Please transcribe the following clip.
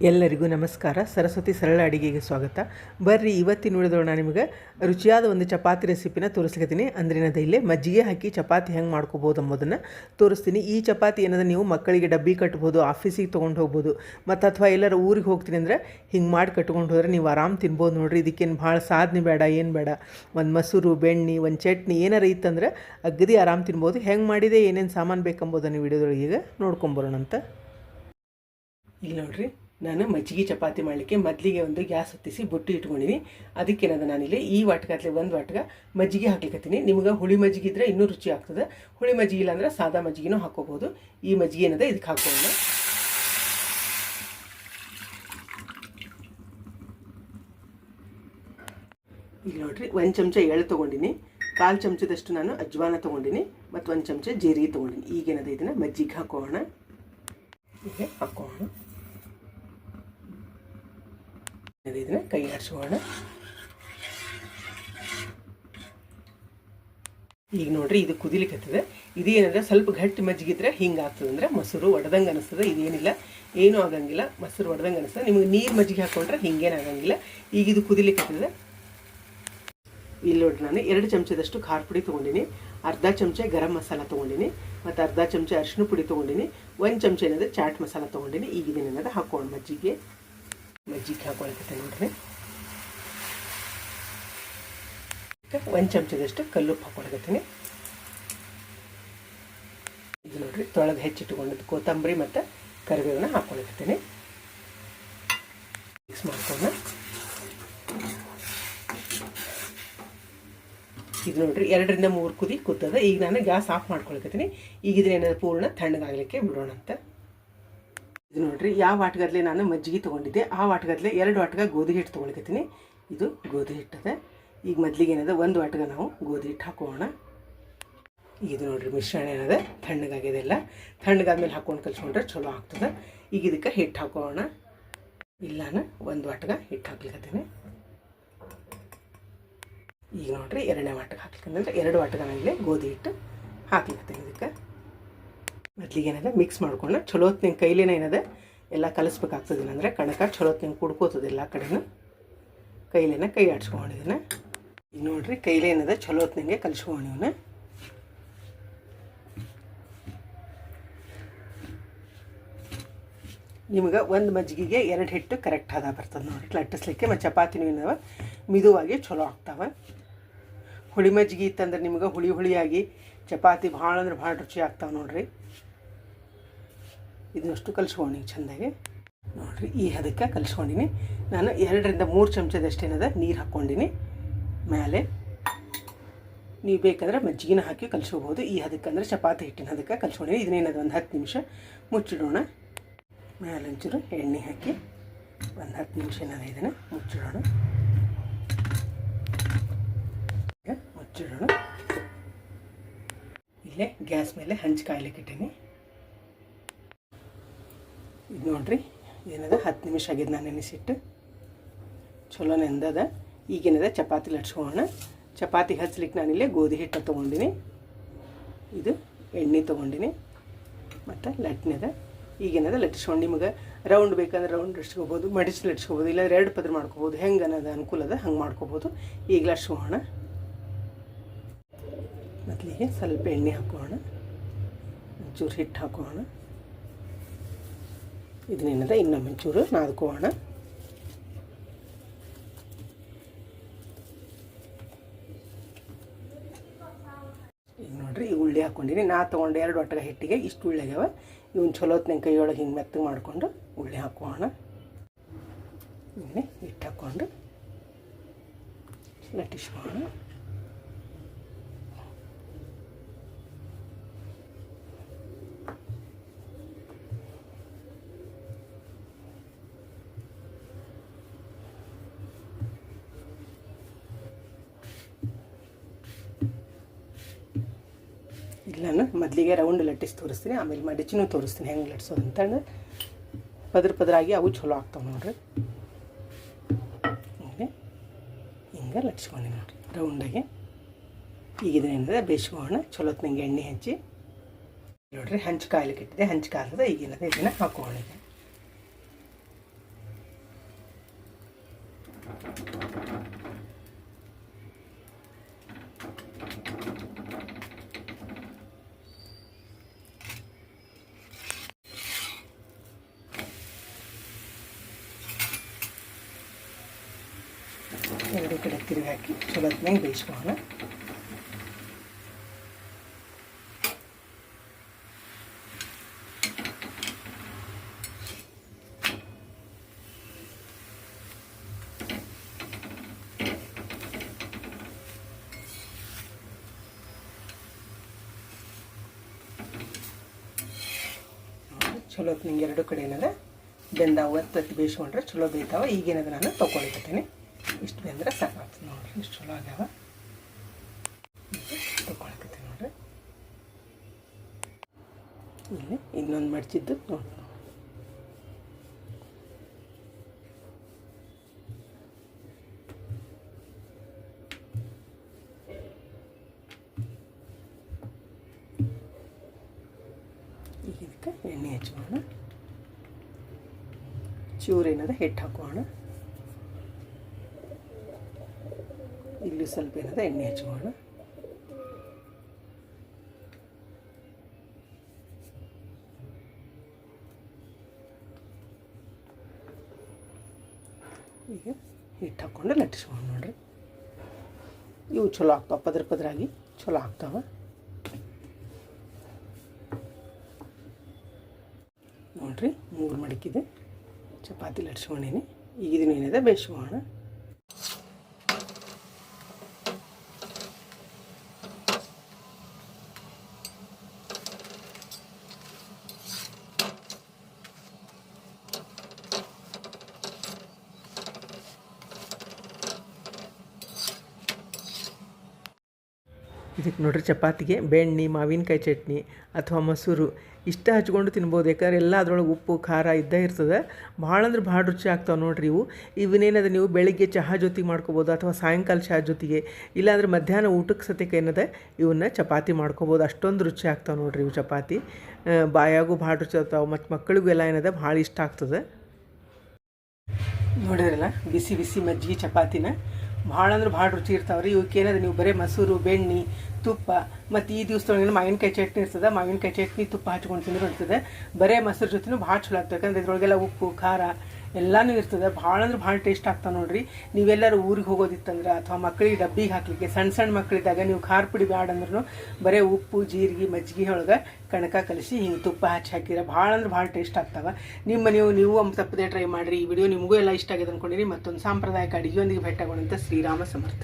ಎಲ್ಲರಿಗೂ ನಮಸ್ಕಾರ. ಸರಸ್ವತಿ ಸರಳ ಅಡುಗೆಗೆ ಸ್ವಾಗತ. ಬರ್ರಿ ಇವತ್ತಿನ ಉಳಿದೋಣ ನಿಮಗೆ ರುಚಿಯಾದ ಒಂದು ಚಪಾತಿ ರೆಸಿಪಿನ ತೋರಿಸ್ಲಿಕ್ಕತ್ತೀನಿ. ಅಂದ್ರಿನದ ಇಲ್ಲೇ ಮಜ್ಜಿಗೆ ಹಾಕಿ ಚಪಾತಿ ಹೆಂಗೆ ಮಾಡ್ಕೋಬೋದು ಅಂಬೋದನ್ನು ತೋರಿಸ್ತೀನಿ. ಈ ಚಪಾತಿ ಏನದ ನೀವು ಮಕ್ಕಳಿಗೆ ಡಬ್ಬಿ ಕಟ್ಬೋದು, ಆಫೀಸಿಗೆ ತೊಗೊಂಡು ಹೋಗ್ಬೋದು, ಮತ್ತು ಅಥವಾ ಎಲ್ಲರೂ ಊರಿಗೆ ಹೋಗ್ತೀನಿ ಅಂದರೆ ಹಿಂಗೆ ಮಾಡಿ ಕಟ್ಕೊಂಡು ಹೋದ್ರೆ ನೀವು ಆರಾಮ್ ತಿನ್ಬೋದು ನೋಡಿರಿ. ಇದಕ್ಕೇನು ಭಾಳ ಸಾಧನೆ ಬೇಡ, ಏನು ಬೇಡ. ಒಂದು ಮೊಸರು, ಬೆಣ್ಣೆ, ಒಂದು ಚಟ್ನಿ ಏನಾರ ಇತ್ತಂದ್ರೆ ಅಗದಿ ಆರಾಮ್ ತಿನ್ಬೋದು. ಹೆಂಗೆ ಮಾಡಿದೆ, ಏನೇನು ಸಾಮಾನು ಬೇಕಂಬೋದನ್ನು ವಿಡಿಯೋದೊಳಗೆ ಈಗ ನೋಡ್ಕೊಂಬರೋಣಂತ. ಇಲ್ಲಿ ನೋಡಿರಿ, ನಾನು ಮಜ್ಜಿಗೆ ಚಪಾತಿ ಮಾಡಲಿಕ್ಕೆ ಮೊದಲಿಗೆ ಒಂದು ಗ್ಯಾಸ್ ಹೊತ್ತಿಸಿ ಬುಟ್ಟಿ ಇಟ್ಕೊಂಡಿನಿ. ಅದಕ್ಕೇನದ ನಾನಿಲ್ಲಿ ಈ ವಾಟ್ಗತ್ತಲೆ ಒಂದು ವಾಟ್ಗ ಮಜ್ಜಿಗೆ ಹಾಕ್ಲಿಕ್ಕತ್ತೀನಿ. ನಿಮ್ಗೆ ಹುಳಿ ಮಜ್ಜಿಗೆ ಇದ್ದರೆ ಇನ್ನೂ ರುಚಿ ಆಗ್ತದೆ. ಹುಳಿ ಮಜ್ಜಿಗೆ ಇಲ್ಲ ಅಂದ್ರೆ ಸಾದಾ ಮಜ್ಜಿಗೆನೂ ಹಾಕೋಬೋದು. ಈ ಮಜ್ಜಿಗೆ ಏನದ ಇದಕ್ಕೆ ಹಾಕೋಣ. ಈಗ ನೋಡ್ರಿ, ಒಂದು ಚಮಚ ಎಳ್ಳು ತೊಗೊಂಡಿನಿ, 1/4 ಚಮಚದಷ್ಟು ನಾನು ಅಜ್ವಾನ ತೊಗೊಂಡಿನಿ, ಮತ್ತು 1 ಚಮಚ ಜೀರಿಗೆ ತೊಗೊಂಡಿನಿ. ಈಗೇನದ ಇದನ್ನು ಮಜ್ಜಿಗೆ ಹಾಕೋಣ. ಹೀಗೆ ಹಾಕೋಣ. ಇದನ್ನ ಕೈ ಆಡಿಸೋಣ. ಈಗ ನೋಡ್ರಿ, ಇದು ಕುದಿಲಿಕ್ಕತ್ತದೆ. ಇದೇನಂದ್ರೆ ಸ್ವಲ್ಪ ಗಟ್ಟಿ ಮಜ್ಜಿಗಿದ್ರೆ ಹಿಂಗೆ ಆಗ್ತದೆ, ಅಂದ್ರೆ ಮೊಸರು ಒಡೆದಂಗೆ ಅನಿಸ್ತದೆ. ಇದೇನಿಲ್ಲ, ಏನೂ ಆಗಂಗಿಲ್ಲ. ಮೊಸರು ಒಡೆದಂಗೆ ಅನಿಸ್ತದೆ. ನಿಮಗೆ ನೀರು ಮಜ್ಜಿಗೆ ಹಾಕೊಂಡ್ರೆ ಹಿಂಗೇನು ಆಗಂಗಿಲ್ಲ. ಈಗ ಇದು ಕುದಿಲಿಕ್ಕತ್ತದೆ. ಇಲ್ಲಿ ನೋಡ್ರಿ, ನಾನು 2 ಚಮಚದಷ್ಟು ಖಾರ ಪುಡಿ ತೊಗೊಂಡಿನಿ, ಅರ್ಧ ಚಮಚ ಗರಂ ಮಸಾಲ ತೊಗೊಂಡಿನಿ, ಮತ್ತು ಅರ್ಧ ಚಮಚ ಅರಿಶಿನ ಪುಡಿ ತೊಗೊಂಡಿನಿ, 1 ಚಮಚ ಏನದ ಚಾಟ್ ಮಸಾಲ ತೊಗೊಂಡಿನಿ. ಈಗ ಇದನ್ನೇನದ ಹಾಕೋಣ. ಮಜ್ಜಿಗೆ ಹಾಕೊಳಕತ್ತೆ ನೋಡ್ರಿ. 1 ಚಮಚದಷ್ಟು ಕಲ್ಲುಪ್ಪು ಹಾಕೊಳಕತ್ತೀನಿ. ಇದು ನೋಡ್ರಿ, ತೊಳೆದು ಹೆಚ್ಚಿಟ್ಟುಕೊಂಡದ್ದು ಕೊತ್ತಂಬರಿ ಮತ್ತು ಕರಿಬೇವನ್ನ ಹಾಕೊಳಕತ್ತೀನಿ. ಮಿಕ್ಸ್ ಮಾಡ್ಕೊಂಡು ಇದು ನೋಡ್ರಿ 2ರಿಂದ 3 ಕುದಿ ಕುದ್ದದ. ಈಗ ನಾನು ಗ್ಯಾಸ್ ಆಫ್ ಮಾಡ್ಕೊಳಕತ್ತೀನಿ. ಈಗ ಇದನ್ನೇನಾದ್ರು ಪೂರ್ಣ ತಣ್ಣಗಾಗಲಿಕ್ಕೆ ಬಿಡೋಣ ಅಂತ. ಇದು ನೋಡ್ರಿ, ಯಾವ ವಾಟ್ಗದ್ಲೆ ನಾನು ಮಜ್ಜಿಗೆ ತೊಗೊಂಡಿದ್ದೆ ಆ ವಾಟ್ಗದ್ಲೆ 2 ವಾಟ್ಗ ಗೋಧಿ ಹಿಟ್ಟು ತೊಗೊಳಕತ್ತೀನಿ. ಇದು ಗೋಧಿ ಹಿಟ್ಟದ. ಈಗ ಮೊದಲಿಗೆ ಏನದ 1 ವಾಟ್ಗ ನಾವು ಗೋಧಿ ಹಿಟ್ಟು ಹಾಕೋಣ. ಇದು ನೋಡ್ರಿ, ಮಿಶ್ರಣ ಏನದ ತಣ್ಣಗಾಗ್ಯದೆಲ್ಲ. ತಣ್ಣಗಾದ್ಮೇಲೆ ಹಾಕೊಂಡು ಕಲ್ಸ್ಕೊಂಡ್ರೆ ಚಲೋ ಆಗ್ತದೆ. ಈಗ ಇದಕ್ಕೆ ಹಿಟ್ಟು ಹಾಕೋಣ. ಇಲ್ಲ, ನಾನು 1 ವಾಟ್ಗ ಹಿಟ್ಟು ಹಾಕ್ಲಿಕ್ಕತ್ತೀನಿ. ಈಗ ನೋಡ್ರಿ, 2ನೇ ವಾಟ್ಗ ಹಾಕ್ಲಿಕ್ಕಂದ್ರೆ 2 ವಾಟ್ಗ ನಾನಿಲ್ಲಿ ಗೋಧಿ ಹಿಟ್ಟು ಹಾಕ್ಲಿಕ್ಕತ್ತೀನಿ. ಇದಕ್ಕೆ ಮೊದಲಿಗೆ ಏನದ ಮಿಕ್ಸ್ ಮಾಡ್ಕೊಂಡು ಚಲೋ ಹೊತ್ತಿನ ಕೈಲೇನ ಏನದ ಎಲ್ಲ ಕಲಿಸ್ಬೇಕಾಗ್ತದಿಲ್ಲ ಅಂದರೆ ಕಣಕ ಚಲೋ ಹೊತ್ತಿನ ಕುಡ್ಕೋತದೆ ಎಲ್ಲ ಕಡೆನೂ. ಕೈಲೇನ ಕೈ ಆಡ್ಸ್ಕೊಂಡಿದ್ದನ್ನ ಈಗ ನೋಡ್ರಿ, ಕೈಲೇ ಏನದ ಚಲೋ ಹೊತ್ತಿನಂಗೆ ಕಲಿಸ್ಕೊಂಡು ಇವನ್ನ. ನಿಮ್ಗೆ 1 ಮಜ್ಜಿಗೆಗೆ 2 ಹಿಟ್ಟು ಕರೆಕ್ಟ್ ಹದ ಬರ್ತದೆ ನೋಡ್ರಿ ಲಟ್ಟಿಸ್ಲಿಕ್ಕೆ. ಮತ್ತು ಚಪಾತಿನೂ ಏನವ ಮಿದುವಾಗಿ ಚಲೋ ಆಗ್ತಾವೆ. ಹುಳಿ ಮಜ್ಜಿಗೆ ಇತ್ತಂದ್ರೆ ನಿಮ್ಗೆ ಹುಳಿ ಹುಳಿಯಾಗಿ ಚಪಾತಿ ಭಾಳ ಅಂದ್ರೆ ಭಾಳ ರುಚಿ ಆಗ್ತಾವೆ ನೋಡ್ರಿ. ಇದನ್ನಷ್ಟು ಕಲಿಸ್ಕೊಂಡು ಚೆಂದಾಗಿ ನೋಡಿರಿ. ಈ ಹದಕ್ಕೆ ಕಲಿಸ್ಕೊಂಡಿನಿ. ನಾನು 2ರಿಂದ 3 ಚಮಚದಷ್ಟು ಏನದ ನೀರು ಹಾಕ್ಕೊಂಡಿನಿ ಮೇಲೆ. ನೀವು ಬೇಕಂದ್ರೆ ಮಜ್ಜಿಗೆನ ಹಾಕಿ ಕಲಿಸ್ಕೋಬೋದು. ಈ ಹದಕ್ಕಂದ್ರೆ ಚಪಾತಿ ಹಿಟ್ಟಿನ ಹದಕ್ಕೆ ಕಲಿಸ್ಕೊಂಡಿನಿ. ಇದನ್ನೇನದ ಒಂದು 10 ನಿಮಿಷ ಮುಚ್ಚಿಡೋಣ. ಮೇಲೆ ಒಂಚೂರು ಎಣ್ಣೆ ಹಾಕಿ ಒಂದು 10 ನಿಮಿಷ ಏನದ ಇದನ್ನು ಮುಚ್ಚಿಡೋಣ. ಮುಚ್ಚಿಡೋಣ. ಇಲ್ಲೇ ಗ್ಯಾಸ್ ಮೇಲೆ ಹಂಚು ಕಾಯ್ಲಿಕ್ಕೆ ಇಟ್ಟೀನಿ. ಇದು ನೋಡ್ರಿ, ಏನದ 10 ನಿಮಿಷ ಆಗಿದೆ ನಾನು ನೆನೆಸಿಟ್ಟು. ಚಲೋ ನೆಂದದ. ಈಗೇನದ ಚಪಾತಿ ಲಟ್ಸ್ಕೊಳ್ಳೋಣ. ಚಪಾತಿ ಹಚ್ಲಿಕ್ಕೆ ನಾನಿಲ್ಲೇ ಗೋಧಿ ಹಿಟ್ಟು ತೊಗೊಂಡಿನಿ, ಇದು ಎಣ್ಣೆ ತೊಗೊಂಡಿನಿ, ಮತ್ತು ಲಟ್ನೆದ. ಈಗೇನದ ಲಟ್ಸ್ಕೊಂಡು ನಿಮಗೆ ರೌಂಡ್ ಬೇಕಂದ್ರೆ ರೌಂಡ್ ಲಟ್ಸ್ಕೋಬೋದು, ಮಡಿಸಿ ಲಟ್ಸ್ಕೋಬೋದು, ಇಲ್ಲ 2 ಪದ್ರ ಮಾಡ್ಕೋಬೋದು. ಹೆಂಗೆ ಅನ್ನೋದು ಅನುಕೂಲ ಅದ ಹಂಗೆ ಮಾಡ್ಕೋಬೋದು. ಈಗ ಲಟ್ಸ್ಕೊಳ್ಳೋಣ. ಮೊದಲಿಗೆ ಸ್ವಲ್ಪ ಎಣ್ಣೆ ಹಾಕೋಣ, ಒಂಚೂರು ಹಿಟ್ಟು ಹಾಕೋಣ. ಇದನ್ನೇನದ ಇನ್ನೊಮ್ಮೆ ಒಂಚೂರು ನಾದ್ಕೋಣ. ಈಗ ನೋಡ್ರಿ, ಈ ಉಳ್ಳಿ ಹಾಕ್ಕೊಂಡಿನಿ. ನಾ ತೊಗೊಂಡು 2 ವಾಟ್ಗ ಹಿಟ್ಟಿಗೆ ಇಷ್ಟು ಉಳ್ಳಿ ಆಗ್ಯಾವ. ಇವನ್ನ ಚಲೋ ಹೊತ್ತಿನ ಕೈಯೊಳಗೆ ಹಿಂಗೆ ಮೆತ್ತಗೆ ಮಾಡಿಕೊಂಡು ಉಳ್ಳಿ ಹಾಕೋಣ. ಹಿಟ್ಟು ಹಾಕ್ಕೊಂಡು ಲಟ್ಟಿಸ್ಕೋಣ. ಇಲ್ಲ, ನಾನು ಮೊದಲಿಗೆ ರೌಂಡ್ ಲಟ್ಟಿಸಿ ತೋರಿಸ್ತೀನಿ, ಆಮೇಲೆ ಮಡಿಚಿನೂ ತೋರಿಸ್ತೀನಿ ಹೆಂಗೆ ಲಟ್ಸೋದು ಅಂತಂದ್ರೆ. ಪದ್ರಾಗಿ ಅವು ಚಲೋ ಆಗ್ತಾವೆ ನೋಡ್ರಿ. ಹಿಂಗೆ ಲಟ್ಸ್ಕೊಂಡು ನೋಡಿರಿ ರೌಂಡಾಗಿ. ಈಗ ಇದನ್ನೇನದ ಬೇಯಿಸ್ಕೋಣ. ಚಲೋ ಹೊತ್ತಿನಂಗೆ ಎಣ್ಣೆ ಹಚ್ಚಿ ನೋಡ್ರಿ, ಹಂಚು ಕಾಯ್ಲಿಕ್ಕೆ ಇಟ್ಟಿದೆ. ಹಂಚು ಕಾಲದ ಈಗೇನದ ಇದನ್ನು ಹಾಕೋಣ. ಎರಡು ಕಡೆ ತಿರುಗಿ ಹಾಕಿ ಚಲೋ ಹೊತ್ತಿನಾಗ ಬೇಯಿಸ್ಕೊಳ್ಳೋಣ. ಚಲೋ ಹೊತ್ತಿನಾಗ ಎರಡು ಕಡೆ ಏನದ ಬೆಂದಾವು ಒತ್ತಿ ಬೇಯಿಸ್ಕೊಂಡ್ರೆ ಚಲೋ ಬೇಯ್ತಾವ. ಈಗೇನದ ನಾನು ತೊಗೊಳಿಕತ್ತೇನೆ. ಇಷ್ಟು ಬೆಂದ್ರೆ ಸಾಕಾಗ್ತದೆ ನೋಡಿರಿ. ಇಷ್ಟು ಚಲೋ ಆಗ್ಯಾವ. ತೊಗೊಳಕತ್ತೀನಿ ನೋಡಿರಿ. ಇಲ್ಲಿ ಇನ್ನೊಂದು ಮಡ್ಚಿದ್ದು ನೋಡಿ. ಈಗ ಇದಕ್ಕೆ ಎಣ್ಣೆ ಹಚ್ಕೋಣ. ಚೂರೇನದ ಹಿಟ್ಟು ಹಾಕೋಣ. ಇಲ್ಲಿ ಸ್ವಲ್ಪ ಏನದ ಎಣ್ಣೆ ಹಚ್ಕೋಣ. ಈಗ ಹಿಟ್ಟು ಹಾಕ್ಕೊಂಡು ಲಟ್ಟಿಸ್ಕೊಂಡು ನೋಡ್ರಿ. ಇವು ಚಲೋ ಆಗ್ತಾವೆ, ಪದ್ರ ಪದ್ರಾಗಿ ಚಲೋ ಆಗ್ತಾವೆ ನೋಡ್ರಿ. 3 ಮಡಕಿದೆ ಚಪಾತಿ ಲಟ್ಸ್ಕೊಂಡೀನಿ. ಈಗ ಇದನ್ನು ಏನಿದೆ ಬೇಯಿಸ್ಕೋಣ. ಇದಕ್ಕೆ ನೋಡ್ರಿ ಚಪಾತಿಗೆ ಬೆಣ್ಣೆ, ಮಾವಿನಕಾಯಿ ಚಟ್ನಿ ಅಥವಾ ಮೊಸರು ಇಷ್ಟ ಹಚ್ಕೊಂಡು ತಿನ್ಬೋದು. ಯಾಕಂದ್ರೆ ಎಲ್ಲ ಅದ್ರೊಳಗೆ ಉಪ್ಪು ಖಾರ ಇದ್ದೇ ಇರ್ತದೆ. ಭಾಳ ಅಂದ್ರೆ ಭಾಳ ರುಚಿ ಆಗ್ತಾವೆ ನೋಡ್ರಿ ಇವು. ಇವನ್ನೇನದ ನೀವು ಬೆಳಿಗ್ಗೆ ಚಹಾ ಜೊತೆಗೆ ಮಾಡ್ಕೊಬೋದು ಅಥವಾ ಸಾಯಂಕಾಲ ಚಹಾ ಜೊತೆಗೆ, ಇಲ್ಲಾಂದ್ರೆ ಮಧ್ಯಾಹ್ನ ಊಟಕ್ಕೆ ಸತ್ಯಕ್ಕೆ ಏನದ ಇವನ್ನ ಚಪಾತಿ ಮಾಡ್ಕೊಬೋದು. ಅಷ್ಟೊಂದು ರುಚಿ ಆಗ್ತಾವೆ ನೋಡ್ರಿ ಇವು ಚಪಾತಿ. ಬಾಯಾಗೂ ಭಾಳ ರುಚಿ ಆಗ್ತಾವೆ ಮತ್ತು ಮಕ್ಕಳಿಗೂ ಎಲ್ಲ ಏನದ ಭಾಳ ಇಷ್ಟ ಆಗ್ತದೆ. ನೋಡಿದ್ರಲ್ಲ ಬಿಸಿ ಬಿಸಿ ಮಜ್ಜಿಗೆ ಚಪಾತಿನ ಭಾಳ ಅಂದ್ರೆ ಭಾಳ ರುಚಿ ಇರ್ತಾವೆ ರೀ. ಇವಕ್ಕೇನದ ನೀವು ಬರೀ ಮೊಸರು, ಬೆಣ್ಣೆ, ತುಪ್ಪ ಮತ್ತು ಈ ದಿವಸದೊಳಗೆ ಮಾವಿನಕಾಯಿ ಚಟ್ನಿ ಇರ್ತದೆ. ಮಾವಿನಕಾಯಿ ಚಟ್ನಿ ತುಪ್ಪ ಹಚ್ಕೊಂಡು ತಿಂದರೂ ಇರ್ತದೆ. ಬರೀ ಮೊಸರು ಜೊತೆನೂ ಭಾಳ ಚಲೋ ಆಗ್ತದೆ. ಯಾಕಂದ್ರೆ ಇದ್ರೊಳಗೆಲ್ಲ ಉಪ್ಪು ಖಾರ ಎಲ್ಲನೂ ಇರ್ತದೆ. ಭಾಳ ಅಂದ್ರೆ ಭಾಳ ಟೇಸ್ಟ್ ಆಗ್ತಾವೆ ನೋಡಿರಿ. ನೀವೆಲ್ಲರೂ ಊರಿಗೆ ಹೋಗೋದಿತ್ತಂದ್ರೆ ಅಥವಾ ಮಕ್ಕಳಿಗೆ ಡಬ್ಬಿಗೆ ಹಾಕಲಿಕ್ಕೆ, ಸಣ್ಣ ಸಣ್ಣ ಮಕ್ಕಳಿದ್ದಾಗ ನೀವು ಖಾರ ಪುಡಿ ಬ್ಯಾಡ ಅಂದ್ರೂ ಬರೀ ಉಪ್ಪು, ಜೀರಿಗೆ, ಮಜ್ಜಿಗೆ ಒಳಗೆ ಕಣಕ ಕಲಿಸಿ ಹಿಂಗೆ ತುಪ್ಪ ಹಚ್ಚಿ ಹಾಕಿದ್ರೆ ಭಾಳ ಅಂದ್ರೆ ಭಾಳ ಟೇಸ್ಟ್ ಆಗ್ತಾವೆ. ನೀವು ತಪ್ಪದೆ ಟ್ರೈ ಮಾಡಿರಿ. ಈ ವಿಡಿಯೋ ನಿಮಗೂ ಎಲ್ಲ ಇಷ್ಟ ಆಗಿದೆ ಅಂದ್ಕೊಂಡಿರಿ. ಮತ್ತೊಂದು ಸಾಂಪ್ರದಾಯಿಕ ಅಡುಗೆಯೊಂದಿಗೆ ಭೇಟಿಯಾಗೋಣಂತ. ಶ್ರೀರಾಮ ಸಮರ್ಥ.